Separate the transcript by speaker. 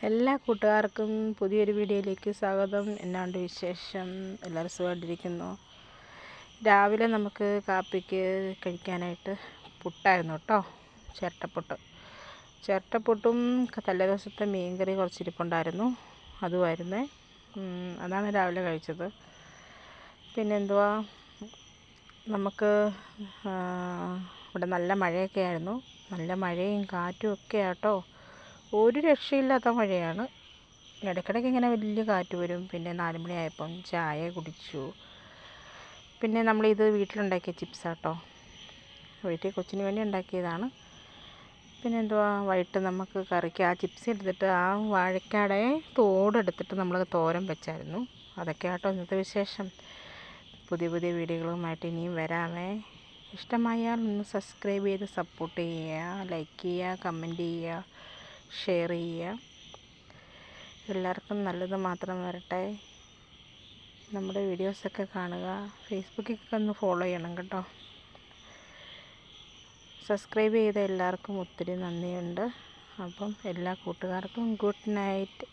Speaker 1: എല്ലാ കൂട്ടുകാർക്കും പുതിയൊരു വീഡിയോയിലേക്ക് സ്വാഗതം. എന്നാണ്ട് വിശേഷം? എല്ലാവരും സുഖമായിട്ടിരിക്കുന്നു. രാവിലെ നമുക്ക് കാപ്പിക്ക് കഴിക്കാനായിട്ട് പുട്ടായിരുന്നു കേട്ടോ. ചിരട്ടപ്പുട്ടും തലേദിവസത്തെ മീൻകറി കുറച്ചിരിപ്പുണ്ടായിരുന്നു, അതുമായിരുന്നേ. അതാണ് രാവിലെ കഴിച്ചത്. പിന്നെന്തുവാ, നമുക്ക് ഇവിടെ നല്ല മഴയൊക്കെ ആയിരുന്നു. നല്ല മഴയും കാറ്റും ഒക്കെ ആട്ടോ. ഒരു രക്ഷയില്ലാത്ത മഴയാണ്. ഇടയ്ക്കിടയ്ക്ക് ഇങ്ങനെ വലിയ കാറ്റ് വരും. പിന്നെ 4 മണിയായപ്പം ചായ കുടിച്ചു. പിന്നെ നമ്മളിത് വീട്ടിലുണ്ടാക്കിയ ചിപ്സാട്ടോ, വീട്ടിൽ കൊച്ചിന് വേണ്ടി ഉണ്ടാക്കിയതാണ്. പിന്നെ എന്തുവാ, വൈകിട്ട് നമുക്ക് കറിക്ക് ആ ചിപ്സ് എടുത്തിട്ട് ആ വാഴക്കാടെ തോടെടുത്തിട്ട് നമ്മൾ തോരൻ വെച്ചായിരുന്നു. അതൊക്കെ ആട്ടോ ഇന്നത്തെ വിശേഷം. പുതിയ വീഡിയോകളുമായിട്ട് ഇനിയും വരാമേ. ഇഷ്ടമായാൽ ഒന്ന് സബ്സ്ക്രൈബ് ചെയ്ത് സപ്പോർട്ട് ചെയ്യുക, ലൈക്ക് ചെയ്യുക, കമൻറ്റ് ചെയ്യുക, ഷെയർ ചെയ്യുക. എല്ലാവർക്കും നല്ലത് മാത്രം വരട്ടെ. നമ്മുടെ വീഡിയോസൊക്കെ കാണുക. ഫേസ്ബുക്കിലൊക്കെ ഒന്ന് ഫോളോ ചെയ്യണം കേട്ടോ. സബ്സ്ക്രൈബ് ചെയ്ത എല്ലാവർക്കും ഒത്തിരി നന്ദിയുണ്ട്. അപ്പം എല്ലാ കൂട്ടുകാർക്കും ഗുഡ് നൈറ്റ്.